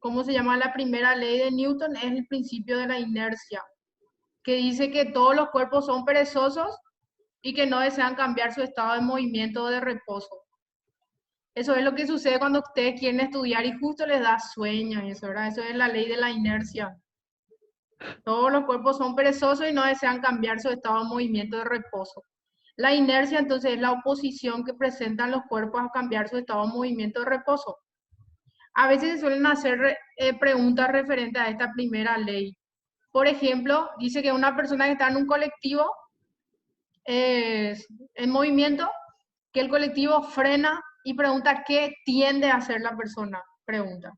¿cómo se llama? La primera ley de Newton es el principio de la inercia, que dice que todos los cuerpos son perezosos y que no desean cambiar su estado de movimiento o de reposo. Eso es lo que sucede cuando ustedes quieren estudiar y justo les da sueño y eso, ¿verdad? Eso es la ley de la inercia. Todos los cuerpos son perezosos y no desean cambiar su estado de movimiento de reposo. La inercia entonces es la oposición que presentan los cuerpos a cambiar su estado de movimiento de reposo. A veces se suelen hacer preguntas referentes a esta primera ley. Por ejemplo, dice que una persona que está en un colectivo en movimiento, que el colectivo frena y pregunta qué tiende a hacer la persona, pregunta.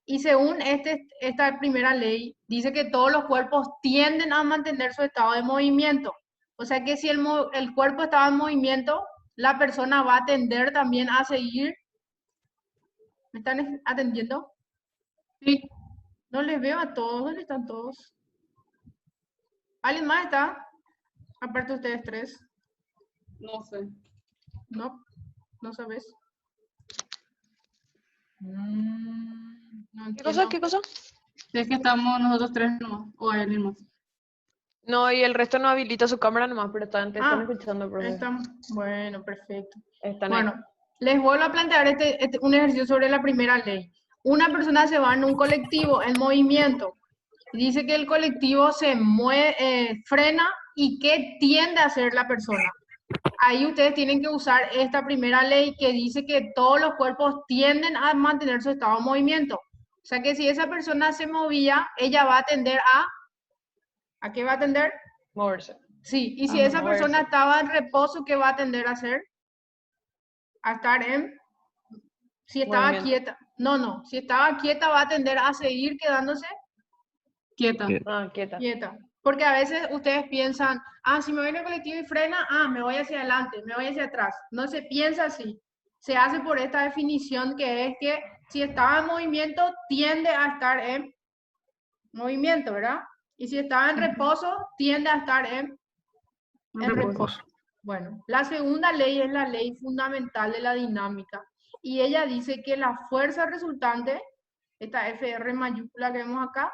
Y según esta primera ley, dice que todos los cuerpos tienden a mantener su estado de movimiento. O sea que si el cuerpo estaba en movimiento, la persona va a tender también a seguir. ¿Me están atendiendo? Sí, No les veo a todos. ¿Dónde están todos? ¿Alguien más está? Aparte de ustedes tres. no sé. No, no sabes. No ¿Qué cosa? entiendo. ¿Qué cosa? Si es que estamos nosotros tres nomás, o hay alguien más. No, y el resto no habilita su cámara nomás, pero están escuchando, profe. Están, bueno, perfecto. Están Bueno, ahí. les vuelvo a plantear un ejercicio sobre la primera ley. Una persona se va en un colectivo en movimiento. Dice que el colectivo se mueve, frena y qué tiende a hacer la persona. Ahí ustedes tienen que usar esta primera ley que dice que todos los cuerpos tienden a mantener su estado de movimiento. O sea que si esa persona se movía, ella va a tender ¿a qué va a tender? Moverse. Sí, y si esa moverse. persona estaba en reposo, ¿qué va a tender a hacer? A estar si estaba Movimiento. quieta. No, si estaba quieta va a tender a seguir quedándose Quieta. Quieta. quieta. Porque a veces ustedes piensan, si me voy en el colectivo y frena, me voy hacia adelante, me voy hacia atrás. No se piensa así. Se hace por esta definición que es que si estaba en movimiento, tiende a estar en movimiento, ¿verdad? Y si estaba en reposo, tiende a estar en reposo. Bueno, la segunda ley es la ley fundamental de la dinámica. Y ella dice que la fuerza resultante, esta FR mayúscula que vemos acá,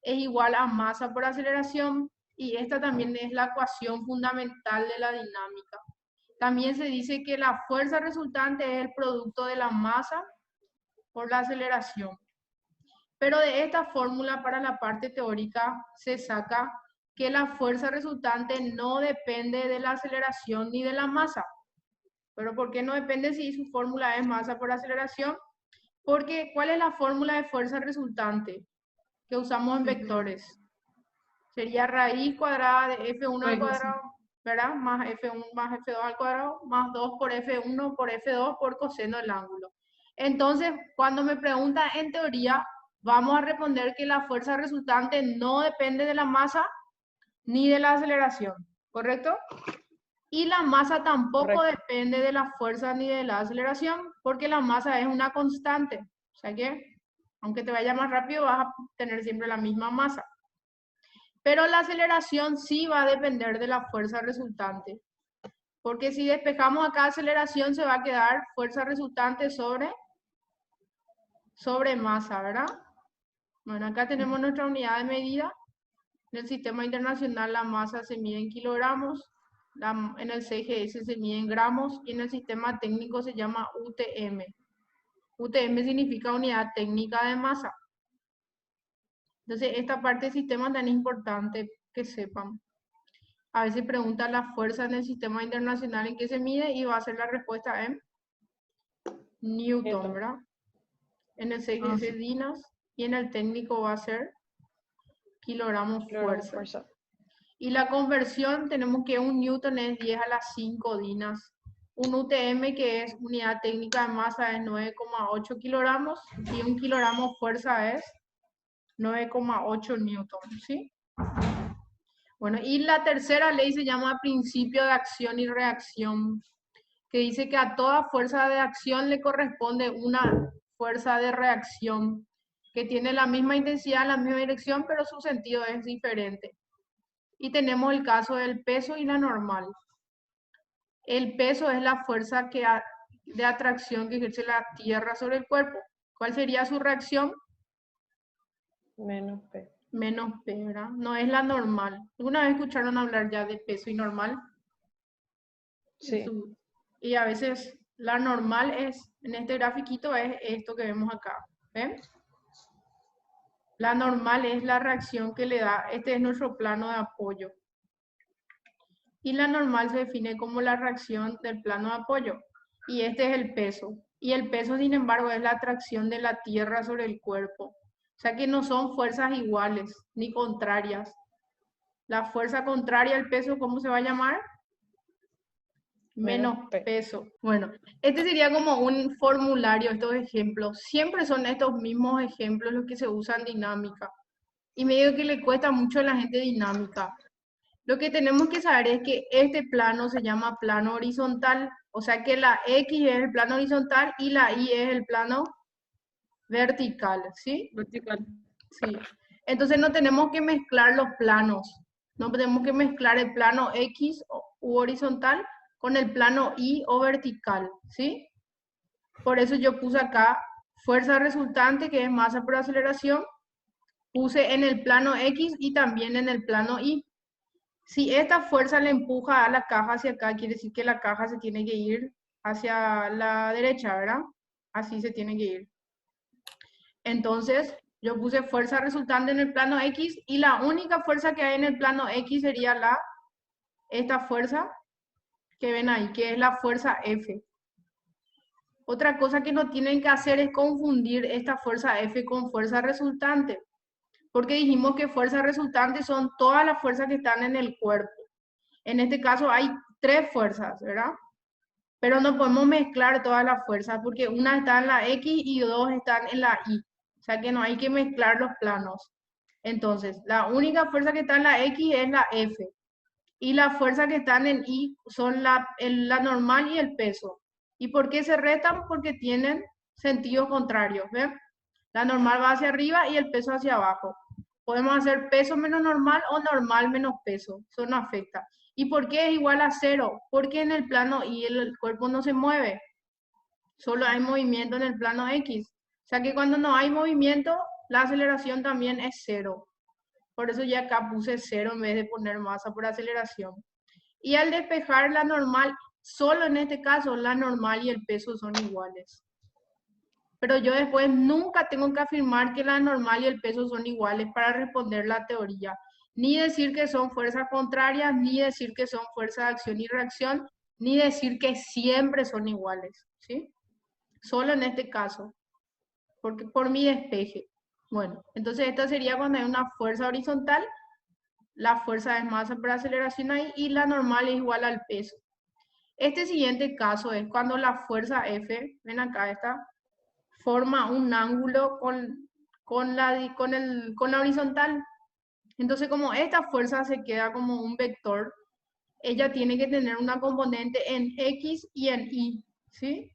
es igual a masa por aceleración. Y esta también es la ecuación fundamental de la dinámica. También se dice que la fuerza resultante es el producto de la masa por la aceleración. Pero de esta fórmula para la parte teórica se saca que la fuerza resultante no depende de la aceleración ni de la masa. ¿Pero por qué no depende si su fórmula es masa por aceleración? Porque ¿cuál es la fórmula de fuerza resultante que usamos en vectores? Sería raíz cuadrada de F1 al cuadrado, ¿verdad? Más F1 más F2 al cuadrado, más 2 por F1 por F2 por coseno del ángulo. Entonces, cuando me preguntan en teoría, vamos a responder que la fuerza resultante no depende de la masa ni de la aceleración, ¿correcto? Y la masa tampoco depende de la fuerza ni de la aceleración, porque la masa es una constante. O sea que, aunque te vaya más rápido, vas a tener siempre la misma masa. Pero la aceleración sí va a depender de la fuerza resultante. Porque si despejamos acá aceleración, se va a quedar fuerza resultante sobre masa, ¿verdad? Bueno, acá tenemos nuestra unidad de medida. En el sistema internacional la masa se mide en kilogramos, en el CGS se mide en gramos y en el sistema técnico se llama UTM. UTM significa unidad técnica de masa. Entonces, esta parte del sistema tan importante que sepan. A veces preguntan la fuerza en el sistema internacional en qué se mide y va a ser la respuesta en Newton, ¿verdad? En el CGS dinas y en el técnico va a ser kilogramos fuerza. Y la conversión tenemos que un Newton es 10 a las 5 dinas. Un UTM que es unidad técnica de masa es 9,8 kilogramos y un kilogramo fuerza es 9,8 Newton, ¿sí? Bueno, y la tercera ley se llama principio de acción y reacción, que dice que a toda fuerza de acción le corresponde una fuerza de reacción, que tiene la misma intensidad, la misma dirección, pero su sentido es diferente. Y tenemos el caso del peso y la normal. El peso es la fuerza de atracción que ejerce la Tierra sobre el cuerpo. ¿Cuál sería su reacción? Menos P. Menos P, ¿verdad? No es la normal. ¿Alguna vez escucharon hablar ya de peso y normal? Sí. Y a veces la normal es, en este grafiquito es esto que vemos acá. ¿Ven? La normal es la reacción que le da, este es nuestro plano de apoyo. Y la normal se define como la reacción del plano de apoyo. Y este es el peso. Y el peso, sin embargo, es la atracción de la Tierra sobre el cuerpo. O sea que no son fuerzas iguales ni contrarias. La fuerza contraria al peso, ¿cómo se va a llamar? Menos peso. Bueno, este sería como un formulario, estos ejemplos. Siempre son estos mismos ejemplos los que se usan dinámica. Y me digo que le cuesta mucho a la gente dinámica. Lo que tenemos que saber es que este plano se llama plano horizontal. O sea que la X es el plano horizontal y la Y es el plano vertical, ¿sí? Vertical. Sí. Entonces no tenemos que mezclar los planos. No tenemos que mezclar el plano X u horizontal con el plano Y o vertical, ¿sí? Por eso yo puse acá fuerza resultante, que es masa por aceleración. Puse en el plano X y también en el plano Y. Si esta fuerza le empuja a la caja hacia acá, quiere decir que la caja se tiene que ir hacia la derecha, ¿verdad? Así se tiene que ir. Entonces, yo puse fuerza resultante en el plano X y la única fuerza que hay en el plano X sería esta fuerza que ven ahí, que es la fuerza F. Otra cosa que no tienen que hacer es confundir esta fuerza F con fuerza resultante, porque dijimos que fuerza resultante son todas las fuerzas que están en el cuerpo. En este caso hay 3 fuerzas, ¿verdad? Pero no podemos mezclar todas las fuerzas porque una está en la X y 2 están en la Y. O sea que no hay que mezclar los planos. Entonces, la única fuerza que está en la X es la F. Y las fuerzas que están en Y son la normal y el peso. ¿Y por qué se restan? Porque tienen sentidos contrarios, ¿ven? La normal va hacia arriba y el peso hacia abajo. Podemos hacer peso menos normal o normal menos peso. Eso no afecta. ¿Y por qué es igual a 0? Porque en el plano Y el cuerpo no se mueve. Solo hay movimiento en el plano X. O sea que cuando no hay movimiento, la aceleración también es 0. Por eso ya acá puse 0 en vez de poner masa por aceleración. Y al despejar la normal, solo en este caso, la normal y el peso son iguales. Pero yo después nunca tengo que afirmar que la normal y el peso son iguales para responder la teoría. Ni decir que son fuerzas contrarias, ni decir que son fuerzas de acción y reacción, ni decir que siempre son iguales, ¿sí? Solo en este caso, porque por mi despeje. Bueno, entonces esta sería cuando hay una fuerza horizontal, la fuerza es masa por aceleración ahí y la normal es igual al peso. Este siguiente caso es cuando la fuerza F, ven acá está, forma un ángulo con la horizontal. Entonces, como esta fuerza se queda como un vector, ella tiene que tener una componente en X y en Y, ¿sí?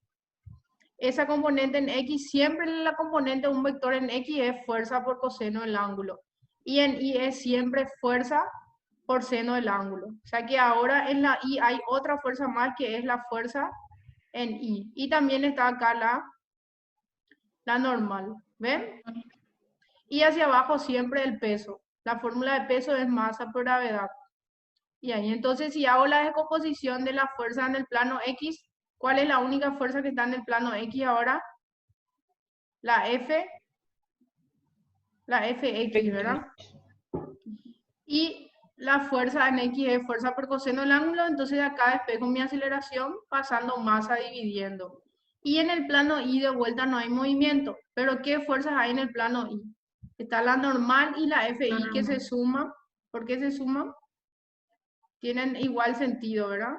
Esa componente en X, siempre la componente de un vector en X es fuerza por coseno del ángulo. Y en Y es siempre fuerza por seno del ángulo. O sea que ahora en la Y hay otra fuerza más que es la fuerza en Y. Y también está acá la normal, ¿ven? Y hacia abajo siempre el peso. La fórmula de peso es masa por gravedad. Y ahí entonces si hago la descomposición de la fuerza en el plano X, ¿cuál es la única fuerza que está en el plano X ahora? La Fx, ¿verdad? Y la fuerza en X es fuerza por coseno del ángulo, entonces de acá despejo mi aceleración pasando masa dividiendo. Y en el plano Y de vuelta no hay movimiento, pero ¿qué fuerzas hay en el plano Y? Está la normal y la FI que se suman. ¿Por qué se suman? Tienen igual sentido, ¿verdad?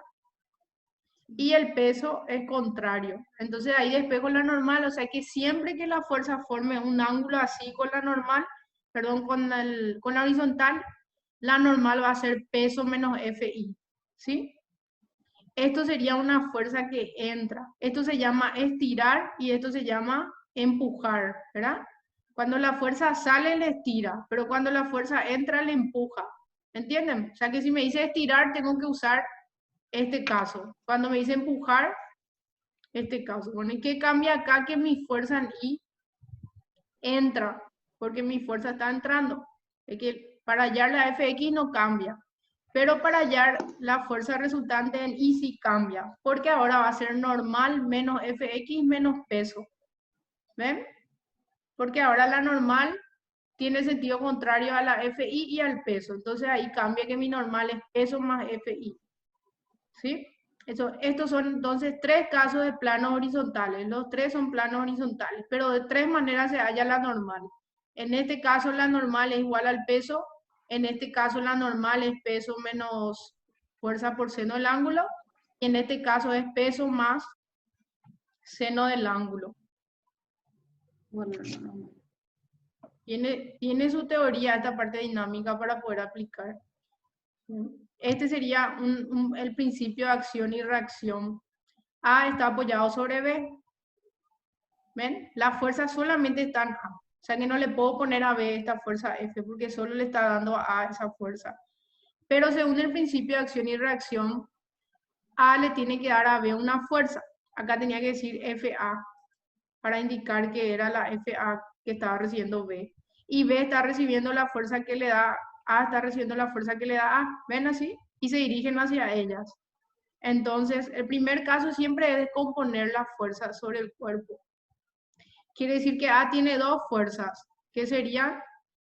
Y el peso es contrario. Entonces ahí despejo la normal, o sea que siempre que la fuerza forme un ángulo así con la normal, perdón, con la horizontal, la normal va a ser peso menos FI, ¿sí? Esto sería una fuerza que entra. Esto se llama estirar y esto se llama empujar, ¿verdad? Cuando la fuerza sale, le estira, pero cuando la fuerza entra, le empuja. ¿Entienden? O sea que si me dice estirar, tengo que usar este caso. Cuando me dice empujar, este caso. Bueno, ¿y qué cambia acá? Que mi fuerza en I entra, porque mi fuerza está entrando. Es que para hallar la Fx no cambia, pero para hallar la fuerza resultante en Y sí cambia, porque ahora va a ser normal menos Fx menos peso. ¿Ven? Porque ahora la normal tiene sentido contrario a la Fi y al peso. Entonces ahí cambia que mi normal es peso más Fi. ¿Sí? Estos son entonces 3 casos de planos horizontales. Los 3 son planos horizontales, pero de 3 maneras se halla la normal. En este caso la normal es igual al peso. En este caso la normal es peso menos fuerza por seno del ángulo. Y en este caso es peso más seno del ángulo. Bueno, no. Tiene su teoría esta parte dinámica para poder aplicar. Este sería el principio de acción y reacción. A está apoyado sobre B. ¿Ven? La fuerza solamente está en A. O sea que no le puedo poner a B esta fuerza F porque solo le está dando a A esa fuerza. Pero según el principio de acción y reacción, A le tiene que dar a B una fuerza. Acá tenía que decir FA para indicar que era la FA que estaba recibiendo B. Y B está recibiendo la fuerza que le da A, está recibiendo la fuerza que le da A. ¿Ven así? Y se dirigen hacia ellas. Entonces, el primer caso siempre es descomponer la fuerza sobre el cuerpo. Quiere decir que A tiene 2 fuerzas, que serían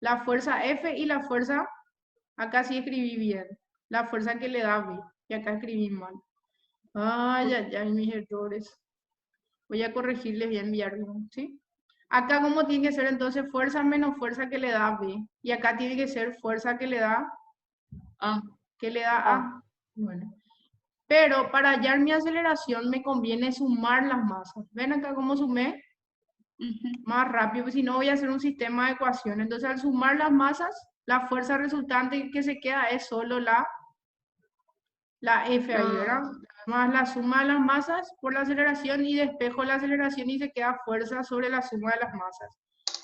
la fuerza F y la fuerza, acá sí escribí bien, la fuerza que le da B, y acá escribí mal. Ay, ay, ay, mis errores. Voy a corregirles bien, ¿sí? Acá, ¿cómo tiene que ser entonces fuerza menos fuerza que le da B? Y acá tiene que ser fuerza que le da A. A. Bueno. Pero para hallar mi aceleración me conviene sumar las masas. ¿Ven acá cómo sumé? Más rápido, pues si no voy a hacer un sistema de ecuaciones. Entonces al sumar las masas, la fuerza resultante que se queda es solo la F ahí, ¿verdad? Más la suma de las masas por la aceleración y despejo la aceleración y se queda fuerza sobre la suma de las masas.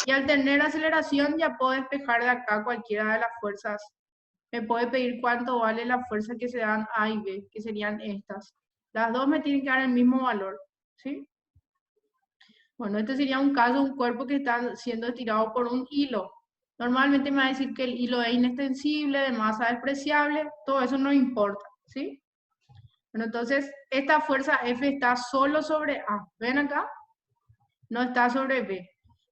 Y al tener aceleración ya puedo despejar de acá cualquiera de las fuerzas. Me puede pedir cuánto vale la fuerza que se dan A y B, que serían estas. Las dos me tienen que dar el mismo valor, ¿sí? Bueno, este sería un caso, un cuerpo que está siendo estirado por un hilo. Normalmente me va a decir que el hilo es inextensible, de masa despreciable, todo eso no importa, ¿sí? Bueno, entonces, esta fuerza F está solo sobre A. ¿Ven acá? No está sobre B.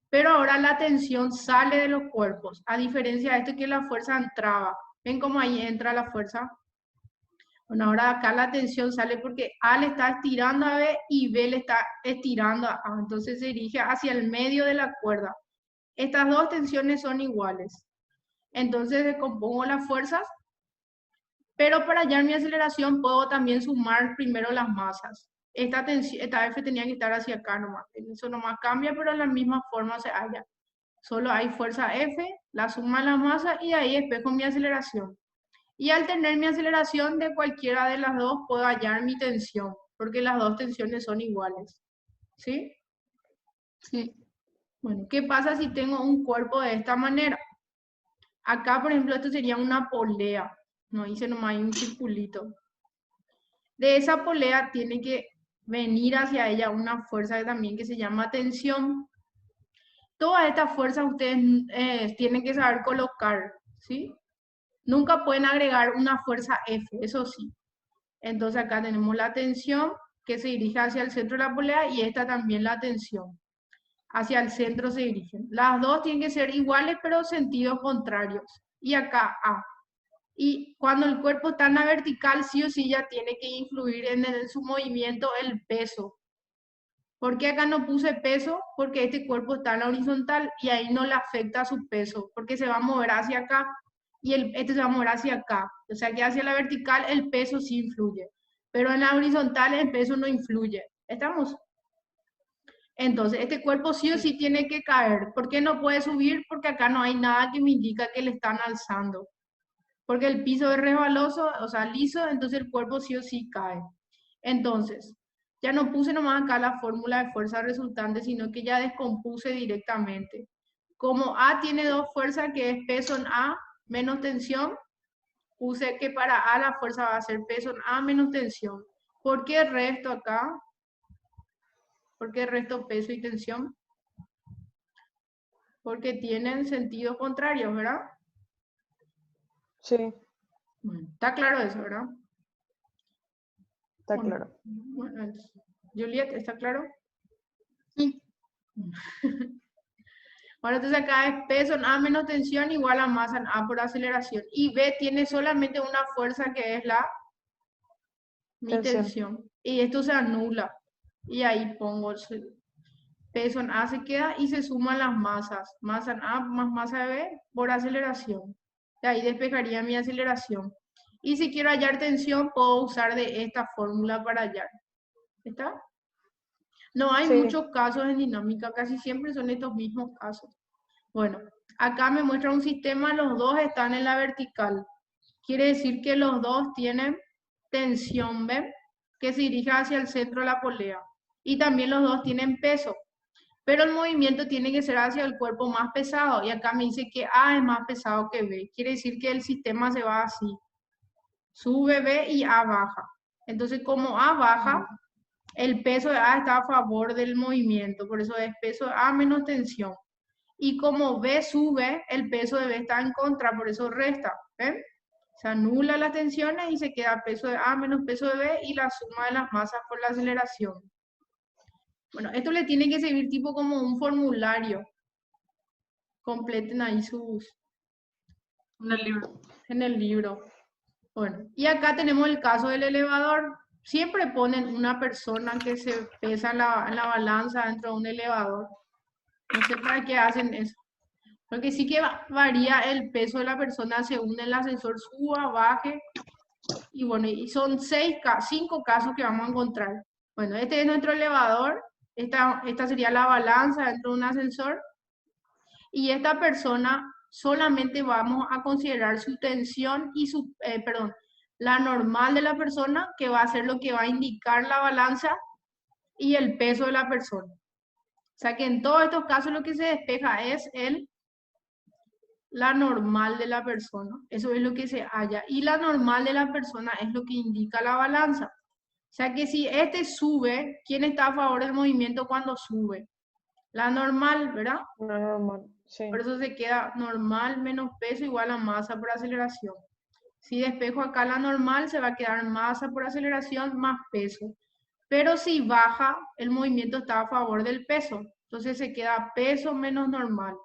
Pero ahora la tensión sale de los cuerpos, a diferencia de esto que la fuerza entraba. ¿Ven cómo ahí entra la fuerza? Bueno, ahora acá la tensión sale porque A le está estirando a B y B le está estirando a A. Entonces se dirige hacia el medio de la cuerda. Estas dos tensiones son iguales. Entonces descompongo las fuerzas, pero para hallar mi aceleración puedo también sumar primero las masas. Esta F tenía que estar hacia acá nomás. Eso nomás cambia, pero de la misma forma se halla. Solo hay fuerza F, la suma de las masas y ahí espejo mi aceleración. Y al tener mi aceleración de cualquiera de las dos, puedo hallar mi tensión, porque las dos tensiones son iguales. ¿Sí? Sí. Bueno, ¿qué pasa si tengo un cuerpo de esta manera? Acá, por ejemplo, esto sería una polea. No hice nomás un circulito. De esa polea tiene que venir hacia ella una fuerza también que se llama tensión. Todas estas fuerzas ustedes tienen que saber colocar, ¿sí? Nunca pueden agregar una fuerza F, eso sí. Entonces acá tenemos la tensión que se dirige hacia el centro de la polea y esta también la tensión. Hacia el centro se dirigen. Las dos tienen que ser iguales pero sentidos contrarios. Y acá A. Y cuando el cuerpo está en la vertical, sí o sí ya tiene que influir en su movimiento el peso. ¿Por qué acá no puse peso? Porque este cuerpo está en la horizontal y ahí no le afecta su peso, porque se va a mover hacia acá y este se va a mover hacia acá. O sea que hacia la vertical el peso sí influye, pero en la horizontal el peso no influye. ¿Estamos? Entonces, este cuerpo sí o sí tiene que caer. ¿Por qué no puede subir? Porque acá no hay nada que me indica que le están alzando. Porque el piso es resbaloso, o sea, liso, entonces el cuerpo sí o sí cae. Entonces, ya no puse nomás acá la fórmula de fuerza resultante, sino que ya descompuse directamente. Como A tiene dos fuerzas, que es peso en A menos tensión, puse que para A la fuerza va a ser peso en A menos tensión. ¿Por qué resto acá? ¿Por qué resto peso y tensión? porque tienen sentidos contrarios, ¿verdad? Sí, Bueno, está claro eso, ¿verdad? está Bueno, claro. bueno, Juliet, ¿está claro? Sí. Bueno, entonces acá es P son A menos tensión igual a masa en A por aceleración. Y B tiene solamente una fuerza que es mi Tensión. tensión. Y esto se anula. Y ahí pongo P en A se queda y se suman las masas. Masa en A más masa de B por aceleración. De ahí despejaría mi aceleración. Y si quiero hallar tensión, puedo usar de esta fórmula para hallar. ¿Está? No hay Sí, muchos casos en dinámica, casi siempre son estos mismos casos. Bueno, acá me muestra un sistema, los dos están en la vertical. Quiere decir que los dos tienen tensión, ¿ven? Que se dirige hacia el centro de la polea. Y también los dos tienen peso. Pero el movimiento tiene que ser hacia el cuerpo más pesado. Y acá me dice que A es más pesado que B. Quiere decir que el sistema se va así. Sube B y A baja. Entonces, como A baja, el peso de A está a favor del movimiento. Por eso es peso de A menos tensión. Y como B sube, el peso de B está en contra, por eso resta. ¿Ven? Se anula las tensiones y se queda peso de A menos peso de B y la suma de las masas por la aceleración. Bueno, esto le tiene que servir tipo como un formulario. Completen ahí En el libro. en el libro. Bueno, y acá tenemos el caso del elevador. Siempre ponen una persona que se pesa en la balanza dentro de un elevador. No sé para qué hacen eso. Porque sí que varía el peso de la persona según el ascensor suba, baje. Y bueno, y son 5 casos que vamos a encontrar. Bueno, este es nuestro elevador. Esta sería la balanza dentro de un ascensor. Y esta persona solamente vamos a considerar su tensión y la normal de la persona, que va a ser lo que va a indicar la balanza y el peso de la persona. O sea que en todos estos casos lo que se despeja es la normal de la persona. Eso es lo que se halla. Y la normal de la persona es lo que indica la balanza. O sea que si este sube, ¿quién está a favor del movimiento cuando sube? La normal, ¿verdad? no es normal. Sí. Por eso se queda normal menos peso igual a masa por aceleración. Si despejo acá la normal, se va a quedar masa por aceleración más peso. Pero si baja, el movimiento está a favor del peso. Entonces se queda peso menos normal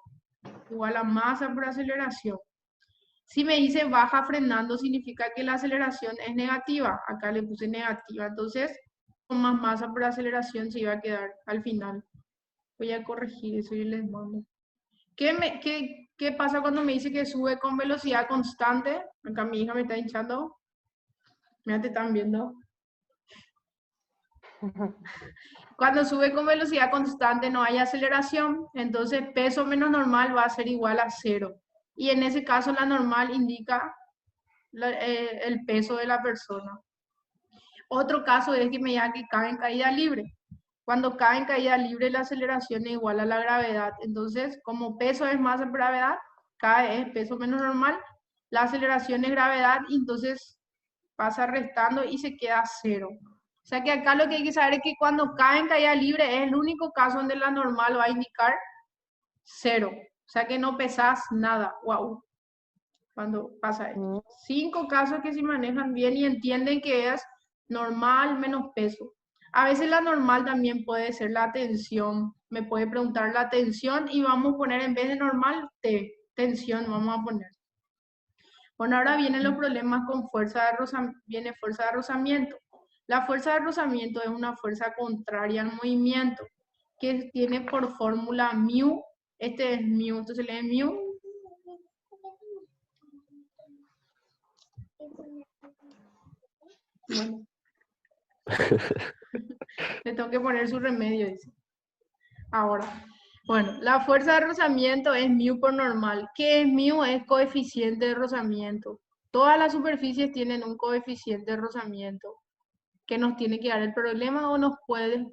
igual a masa por aceleración. Si me dice baja frenando, significa que la aceleración es negativa. Acá le puse negativa. Entonces, con más masa por aceleración se iba a quedar al final. Voy a corregir eso y les mando. ¿Qué pasa cuando me dice que sube con velocidad constante? Acá mi hija me está hinchando. Mira, te están viendo. Cuando sube con velocidad constante no hay aceleración, entonces peso menos normal va a ser igual a 0. Y en ese caso la normal indica el peso de la persona. Otro caso es que me diga que cae en caída libre. Cuando cae en caída libre la aceleración es igual a la gravedad. Entonces, como peso es masa por gravedad, cae es peso menos normal, la aceleración es gravedad y entonces pasa restando y se queda 0. O sea que acá lo que hay que saber es que cuando cae en caída libre es el único caso donde la normal va a indicar 0. O sea que no pesas nada. Wow. Cuando pasa esto. 5 casos que se manejan bien y entienden que es normal menos peso. A veces la normal también puede ser la tensión. Me puede preguntar la tensión y vamos a poner en vez de normal, tensión vamos a poner. Bueno, ahora vienen los problemas con viene fuerza de rozamiento. La fuerza de rozamiento es una fuerza contraria al movimiento, que tiene por fórmula mu. Este es mu, esto se lee mu. Bueno. Le tengo que poner su remedio, dice. Ahora, bueno, la fuerza de rozamiento es mu por normal. ¿Qué es mu? Es coeficiente de rozamiento. Todas las superficies tienen un coeficiente de rozamiento que nos tiene que dar el problema o nos puede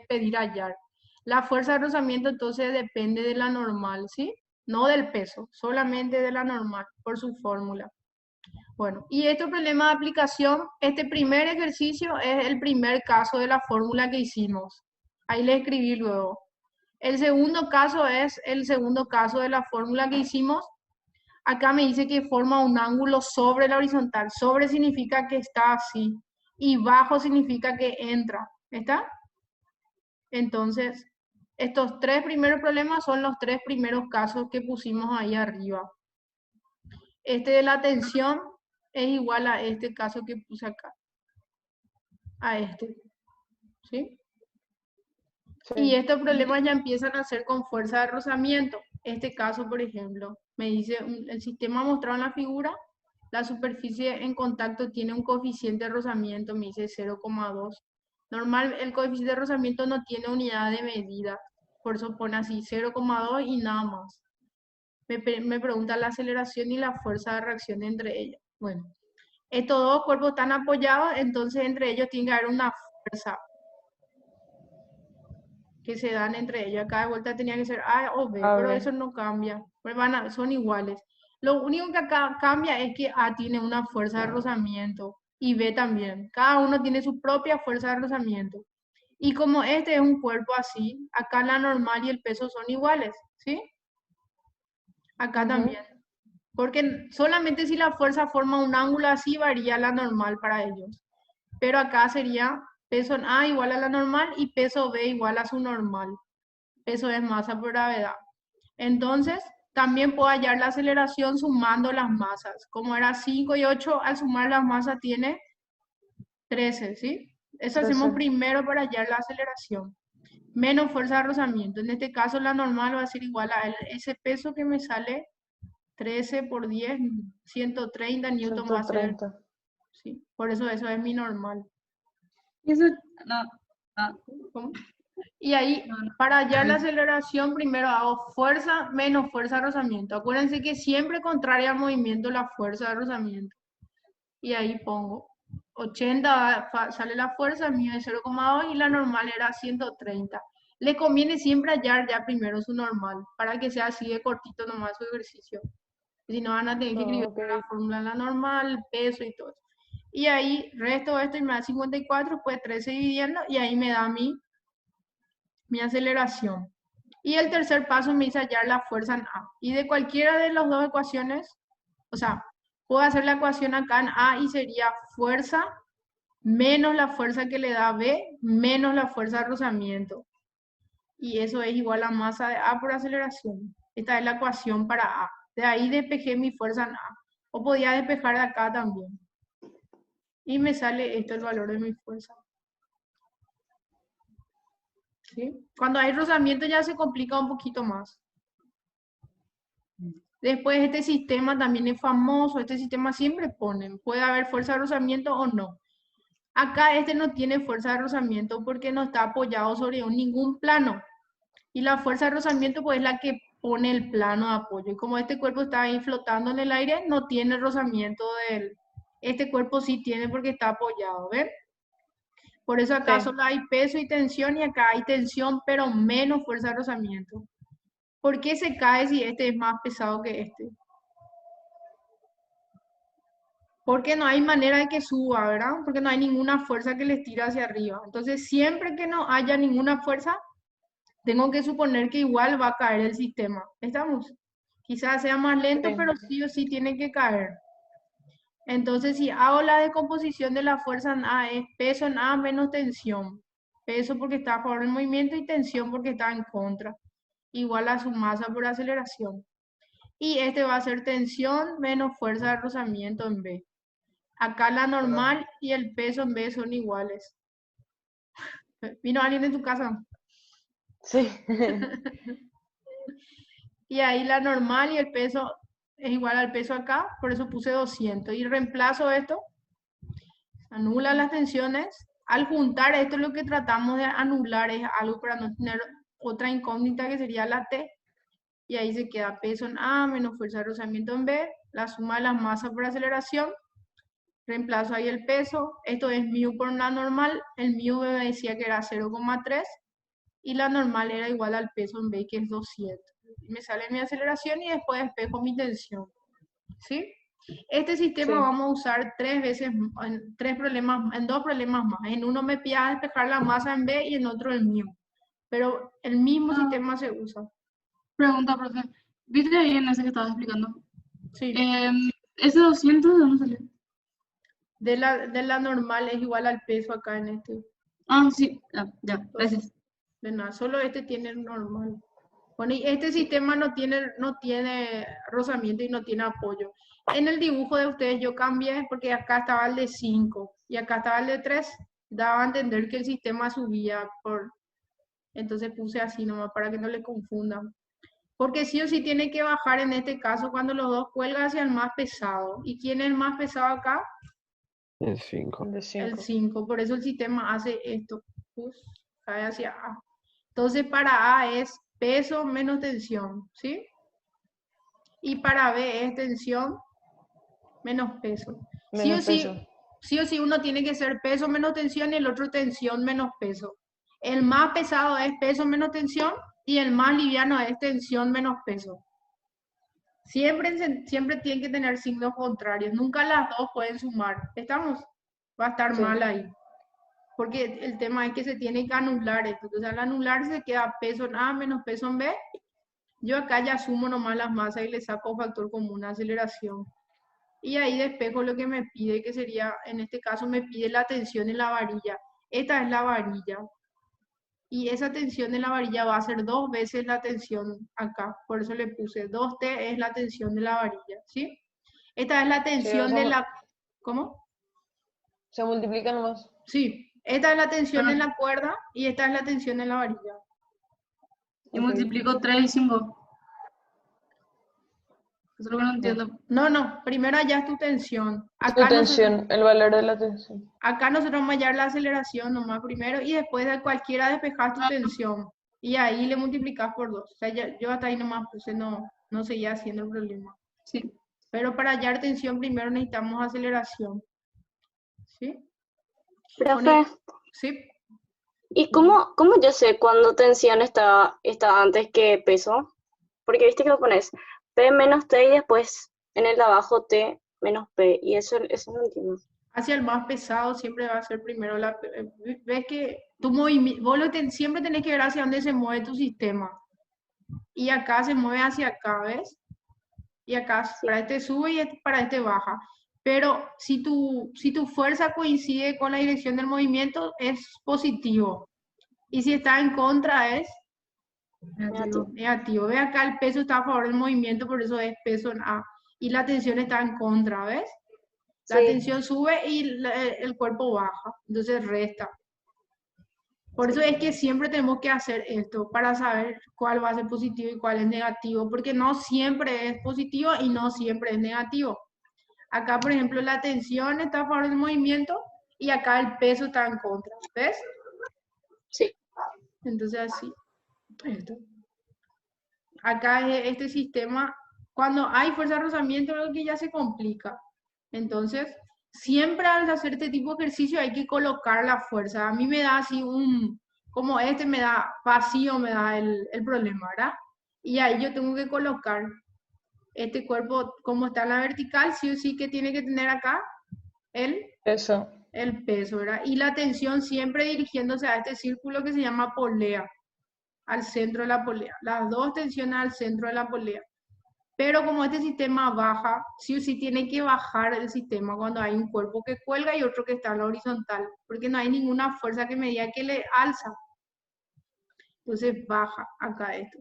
pedir hallar. La fuerza de rozamiento entonces depende de la normal, ¿sí? No del peso, solamente de la normal, por su fórmula. Bueno, y este problema de aplicación, este primer ejercicio es el primer caso de la fórmula que hicimos. Ahí le escribí luego. El segundo caso es el segundo caso de la fórmula que hicimos. Acá me dice que forma un ángulo sobre la horizontal. Sobre significa que está así y bajo significa que entra. ¿Está? Entonces, estos tres primeros problemas son los tres primeros casos que pusimos ahí arriba. Este de la tensión es igual a este caso que puse acá. A este. ¿Sí? Y Sí. estos problemas ya empiezan a ser con fuerza de rozamiento. Este caso, por ejemplo, me dice el sistema mostrado en la figura, la superficie en contacto tiene un coeficiente de rozamiento, me dice 0,2. Normal, el coeficiente de rozamiento no tiene unidad de medida, por eso pone así 0,2 y nada más. Me pregunta la aceleración y la fuerza de reacción entre ellos. Bueno, estos dos cuerpos están apoyados, entonces entre ellos tiene que haber una fuerza que se dan entre ellos. Cada vuelta tenía que ser A o B, A pero ver. eso no cambia, pues son iguales. Lo único que acá cambia es que A tiene una fuerza de rozamiento y B también. Cada uno tiene su propia fuerza de rozamiento. Y como este es un cuerpo así, acá la normal y el peso son iguales, ¿sí? Acá también. Porque solamente si la fuerza forma un ángulo así, varía la normal para ellos. Pero acá sería peso en A igual a la normal y peso B igual a su normal. Peso es masa por gravedad. Entonces, también puedo hallar la aceleración sumando las masas. Como era 5 y 8, al sumar las masas tiene 13, ¿sí? Eso hacemos 13. primero para hallar la aceleración. Menos fuerza de rozamiento. En este caso, la normal va a ser igual a ese peso que me sale 13 por 10, 130 newton va a ser. 130. Sí, por eso es mi normal. Y eso, no, no, ¿Cómo? Y ahí, no, no. para hallar la aceleración, primero hago fuerza menos fuerza de rozamiento. Acuérdense que siempre contraria al movimiento la fuerza de rozamiento. Y ahí pongo 80, sale la fuerza, el mío es 0,2 y la normal era 130. Le conviene siempre hallar ya primero su normal, para que sea así de cortito nomás su ejercicio. Si no van a tener que escribir Ok. la fórmula en la normal, el peso y todo eso. Y ahí resto esto y me da 54, pues 13 dividiendo y ahí me da mi aceleración. Y el tercer paso me dice hallar la fuerza en A. Y de cualquiera de las dos ecuaciones, o sea, puedo hacer la ecuación acá en A y sería fuerza menos la fuerza que le da B menos la fuerza de rozamiento. Y eso es igual a masa de A por aceleración. Esta es la ecuación para A. De ahí despejé mi fuerza en A. O podía despejar de acá también. Y me sale esto el valor de mi fuerza. ¿Sí? Cuando hay rozamiento ya se complica un poquito más. Después este sistema también es famoso, este sistema siempre ponen, puede haber fuerza de rozamiento o no. Acá este no tiene fuerza de rozamiento porque no está apoyado sobre ningún plano. Y la fuerza de rozamiento pues es la que pone el plano de apoyo. Y como este cuerpo está ahí flotando en el aire, no tiene rozamiento de él. Este cuerpo sí tiene porque está apoyado, ¿ven? Por eso acá Sí. solo hay peso y tensión y acá hay tensión pero menos fuerza de rozamiento. ¿Por qué se cae si este es más pesado que este? Porque no hay manera de que suba, ¿verdad? Porque no hay ninguna fuerza que les tire hacia arriba. Entonces, siempre que no haya ninguna fuerza, tengo que suponer que igual va a caer el sistema. ¿Estamos? Quizás sea más lento, Sí. pero sí o sí tiene que caer. Entonces, si hago la decomposición de la fuerza en A, es peso en A menos tensión. Peso porque está a favor del movimiento y tensión porque está en contra. Igual a su masa por aceleración. Y este va a ser tensión menos fuerza de rozamiento en B. Acá la normal y el peso en B son iguales. ¿Vino alguien de tu casa? Sí. Y ahí la normal y el peso es igual al peso acá, por eso puse 200. Y reemplazo esto, anula las tensiones. Al juntar esto lo que tratamos de anular es algo para no tener otra incógnita que sería la T. Y ahí se queda peso en A menos fuerza de rozamiento en B, la suma de las masas por aceleración. Reemplazo ahí el peso, esto es mu por la normal, el mu me decía que era 0,3 y la normal era igual al peso en B que es 200. Me sale mi aceleración y después despejo mi tensión. ¿Sí? Este sistema Sí. vamos a usar tres veces, en dos problemas más. En uno me pide despejar la masa en B y en otro el mu. pero el mismo Ah. sistema se usa. Pregunta, profe. ¿Viste ahí en ese que estabas explicando? Sí. ¿Ese 200 de dónde salió? De la normal es igual al peso acá en este. Ah, sí. Ya, gracias. De nada, solo este tiene el normal. Bueno, y este sistema no tiene rozamiento y no tiene apoyo. En el dibujo de ustedes yo cambié porque acá estaba el de 5 y acá estaba el de 3. Daba a entender que el sistema subía entonces puse así nomás para que no le confundan. Porque sí o sí tiene que bajar en este caso cuando los dos cuelgan hacia el más pesado. ¿Y quién es el más pesado acá? El 5. De El 5. 5. Por eso el sistema hace esto. Cae hacia A. Entonces para A es peso menos tensión, ¿sí? Y para B es tensión menos peso. Menos peso. Sí o sí uno tiene que ser peso menos tensión y el otro tensión menos peso. El más pesado es peso menos tensión y el más liviano es tensión menos peso. Siempre tienen que tener signos contrarios. Nunca las dos pueden sumar. ¿Estamos? Va a estar Sí. mal ahí. Porque el tema es que se tiene que anular esto. Entonces al anularse queda peso en A menos peso en B. Yo acá ya sumo nomás las masas y le saco factor común, aceleración. Y ahí despejo lo que me pide, que sería, en este caso me pide la tensión en la varilla. Esta es la varilla. Y esa tensión en la varilla va a ser 2 veces la tensión acá. Por eso le puse 2T es la tensión de la varilla, ¿sí? Esta es la tensión Sí, de la... ¿Cómo? Se multiplica nomás. Sí, esta es la tensión en la cuerda y esta es la tensión en la varilla. Y multiplico 3 y 5. Eso es lo que no entiendo. No, primero allá es tu tensión. Tu Acá tensión, el valor de la tensión. acá nosotros vamos a hallar la aceleración nomás primero y después de cualquiera despejas tu tensión. Y ahí le multiplicas por 2. O sea, yo hasta ahí nomás puse, no seguía haciendo el problema. Sí. Pero para hallar tensión primero necesitamos aceleración. ¿Sí? Profe, Sí. ¿y cómo yo sé cuándo tensión está antes que peso? Porque viste que lo pones P menos T y después en el de abajo T menos P. Y eso no entiendo. Hacia el más pesado siempre va a ser primero la... Ves que tu movimiento, siempre tenés que ver hacia dónde se mueve tu sistema. Y acá se mueve hacia acá, ¿ves? Y acá para este sube y para este baja. Pero si tu fuerza coincide con la dirección del movimiento, es positivo. Y si está en contra, es negativo. Ve acá el peso está a favor del movimiento, por eso es peso en A. Y la tensión está en contra, ¿ves? La Sí. tensión sube y el cuerpo baja, entonces resta. Por eso es que siempre tenemos que hacer esto para saber cuál va a ser positivo y cuál es negativo, porque no siempre es positivo y no siempre es negativo. Acá, por ejemplo, la tensión está a favor del movimiento y acá el peso está en contra, ¿ves? Sí. Entonces así, esto. Acá este sistema, cuando hay fuerza de rozamiento, es algo que ya se complica. Entonces, siempre al hacer este tipo de ejercicio hay que colocar la fuerza. A mí me da así como este me da vacío, me da el problema, ¿verdad? Y ahí yo tengo que colocar este cuerpo, como está en la vertical, sí o sí que tiene que tener acá Eso. el peso, ¿verdad? Y la tensión siempre dirigiéndose a este círculo que se llama polea, al centro de la polea. Las dos tensiones al centro de la polea. Pero como este sistema baja, sí o sí tiene que bajar el sistema cuando hay un cuerpo que cuelga y otro que está en la horizontal, porque no hay ninguna fuerza que me diga que le alza. Entonces baja acá esto.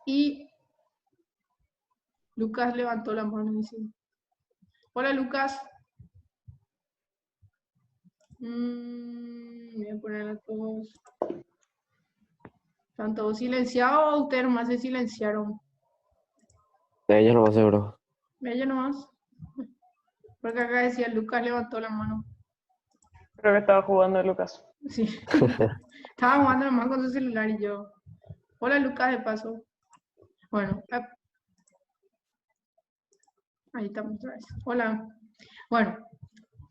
Y Lucas levantó la mano y dice, hola Lucas. Voy a poner a todos. ¿Están todos silenciados o ustedes nomás se silenciaron? De ella no más seguro. Ella nomás. Porque acá decía Lucas levantó la mano. Creo que estaba jugando Lucas. Sí. Estaba jugando nomás con su celular y yo. Hola Lucas, de paso. Bueno. Ahí estamos otra vez. Hola. Bueno.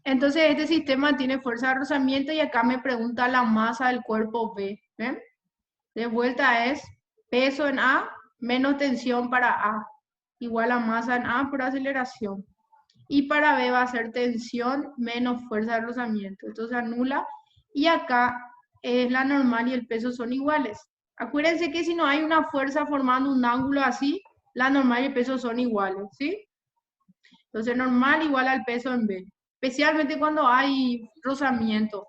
Entonces este sistema tiene fuerza de rozamiento y acá me pregunta la masa del cuerpo B. ¿Ven? De vuelta es peso en A menos tensión para A. Igual a masa en A por aceleración. Y para B va a ser tensión menos fuerza de rozamiento. Esto se anula. Y acá es la normal y el peso son iguales. Acuérdense que si no hay una fuerza formando un ángulo así, la normal y el peso son iguales, ¿sí? Entonces normal igual al peso en B, especialmente cuando hay rozamiento.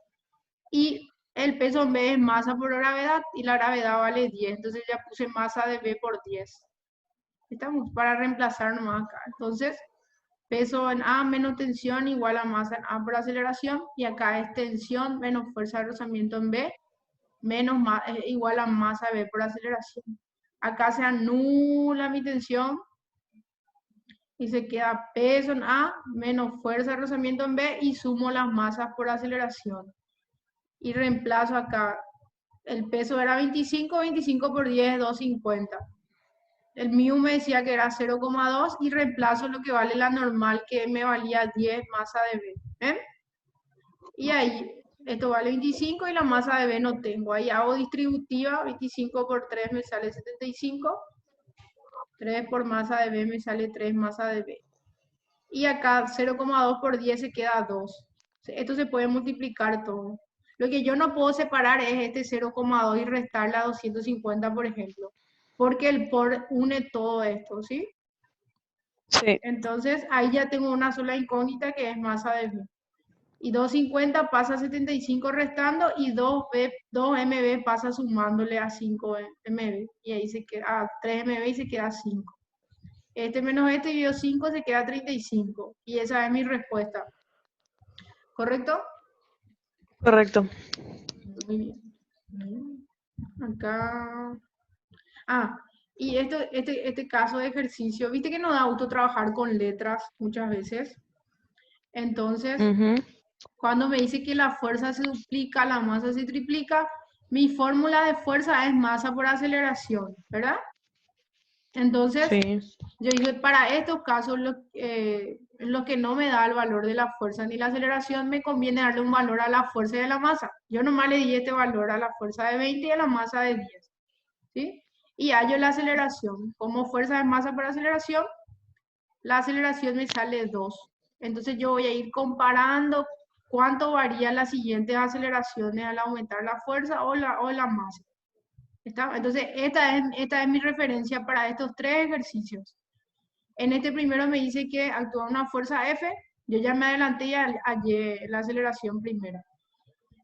Y el peso en B es masa por gravedad y la gravedad vale 10, entonces ya puse masa de B por 10. Estamos para reemplazar nomás acá. Entonces, peso en A menos tensión igual a masa en A por aceleración, y acá es tensión menos fuerza de rozamiento en B menos igual a masa de B por aceleración. Acá se anula mi tensión y se queda peso en A menos fuerza de rozamiento en B y sumo las masas por aceleración. Y reemplazo acá, el peso era 25, 25 por 10 es 250. El mu me decía que era 0,2 y reemplazo lo que vale la normal, que me valía 10 masa de B. ¿Eh? Y ahí, esto vale 25 y la masa de B no tengo. Ahí hago distributiva, 25 por 3 me sale 75. 3 por masa de B me sale 3 masa de B. Y acá 0,2 por 10 se queda 2. Esto se puede multiplicar todo. Lo que yo no puedo separar es este 0,2 y restarle a 250, por ejemplo. Porque el por une todo esto, ¿sí? Sí. Entonces ahí ya tengo una sola incógnita que es masa de B. Y 250 pasa a 75 restando y 2mb pasa sumándole a 5mb. Y ahí se queda a 3mb y se queda 5. Este menos este dio 5, se queda 35. Y esa es mi respuesta. ¿Correcto? Correcto. Muy bien. Acá. Y este caso de ejercicio, viste que no da gusto trabajar con letras muchas veces. Entonces, cuando me dice que la fuerza se duplica, la masa se triplica, mi fórmula de fuerza es masa por aceleración, ¿verdad? Entonces, Sí. yo dije, para estos casos, en los que no me da el valor de la fuerza ni la aceleración, me conviene darle un valor a la fuerza y a la masa. Yo nomás le di este valor a la fuerza de 20 y a la masa de 10, ¿sí? Y hallo la aceleración. Como fuerza de masa por aceleración, la aceleración me sale 2. Entonces yo voy a ir comparando cuánto varía las siguientes aceleraciones al aumentar la fuerza o la masa. ¿Está? Entonces esta es mi referencia para estos tres ejercicios. En este primero me dice que actúa una fuerza F, yo ya me adelanté y hallé la aceleración primera.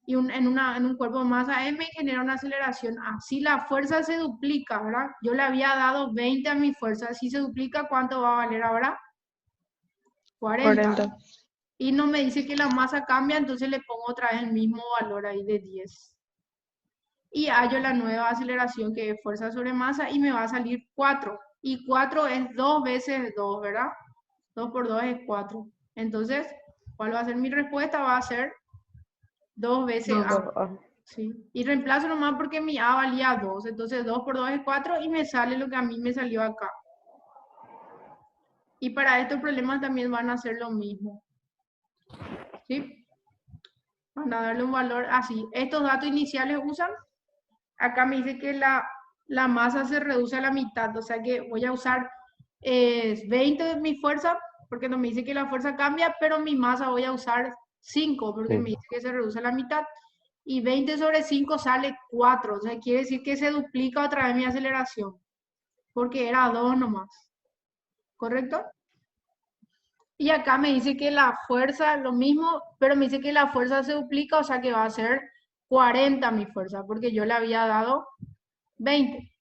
Y en un cuerpo de masa M genera una aceleración A. Si la fuerza se duplica, ¿verdad? Yo le había dado 20 a mi fuerza. Si se duplica, ¿cuánto va a valer ahora? 40. Y no me dice que la masa cambia, entonces le pongo otra vez el mismo valor ahí de 10. Y hallo la nueva aceleración que es fuerza sobre masa y me va a salir 4. Y 4 es 2 veces 2, ¿verdad? 2 por 2 es 4. Entonces, ¿cuál va a ser mi respuesta? Va a ser 2 veces A. ¿Sí? Y reemplazo nomás porque mi A valía 2. Entonces 2 por 2 es 4 y me sale lo que a mí me salió acá. Y para estos problemas también van a hacer lo mismo. ¿Sí? Van a darle un valor así. Estos datos iniciales usan. Acá me dice que la masa se reduce a la mitad. O sea que voy a usar 20 de mi fuerza, porque no me dice que la fuerza cambia, pero mi masa voy a usar 5, porque me dice que se reduce a la mitad. Y 20 sobre 5 sale 4. O sea, quiere decir que se duplica otra vez mi aceleración. Porque era 2 nomás. ¿Correcto? Y acá me dice que la fuerza, lo mismo, pero me dice que la fuerza se duplica, o sea que va a ser 40 mi fuerza, porque yo le había dado 20.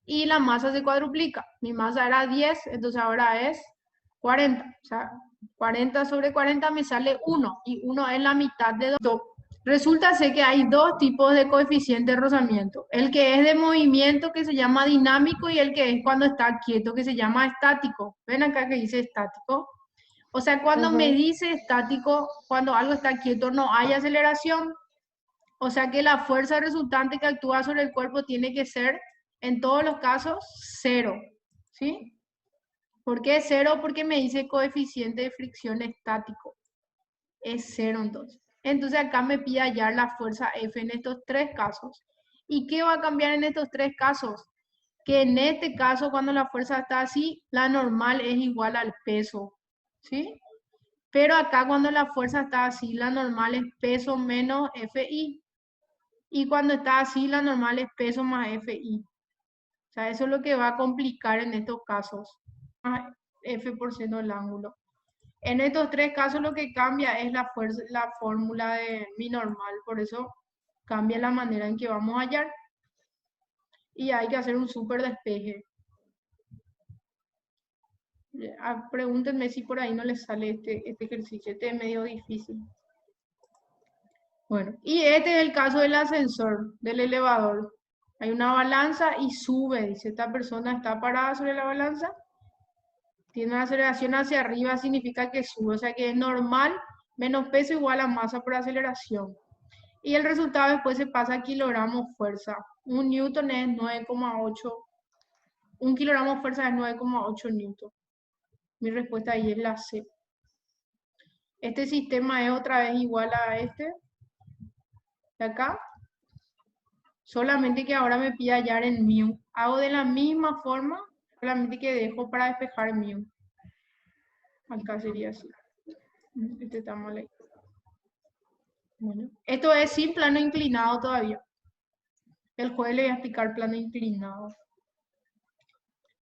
Y la masa se cuadruplica. Mi masa era 10, entonces ahora es 40. O sea, 40 sobre 40 me sale 1, y 1 es la mitad de 2. Resulta ser que hay dos tipos de coeficiente de rozamiento. El que es de movimiento, que se llama dinámico, y el que es cuando está quieto, que se llama estático. ¿Ven acá que dice estático? O sea, cuando me dice estático, cuando algo está quieto, no hay aceleración. O sea que la fuerza resultante que actúa sobre el cuerpo tiene que ser, en todos los casos, 0. ¿Sí? ¿Por qué 0? Porque me dice coeficiente de fricción estático. Es 0 entonces. Entonces acá me pide hallar la fuerza F en estos tres casos. ¿Y qué va a cambiar en estos tres casos? Que en este caso, cuando la fuerza está así, la normal es igual al peso. ¿Sí? Pero acá cuando la fuerza está así, la normal es peso menos FI. Y cuando está así, la normal es peso más FI. O sea, eso es lo que va a complicar en estos casos. Más F por seno del ángulo. En estos tres casos lo que cambia es la fuerza, la fórmula de mi normal. Por eso cambia la manera en que vamos a hallar. Y hay que hacer un súper despeje. Pregúntenme si por ahí no les sale este ejercicio. Este es medio difícil. Bueno, y este es el caso del ascensor, del elevador. Hay una balanza y sube, dice, esta persona está parada sobre la balanza, tiene una aceleración hacia arriba, significa que sube, o sea que es normal, menos peso igual a masa por aceleración. Y el resultado después se pasa a kilogramos fuerza. Un newton es 9,8, un kilogramo fuerza es 9,8 newton. Mi respuesta ahí es la C. Este sistema es otra vez igual a este de acá. Solamente que ahora me pide hallar en mu. Hago de la misma forma, solamente que dejo para despejar mu. Acá sería así. Este está mal ahí. Bueno, esto es sin plano inclinado todavía. El jueves le voy a explicar plano inclinado.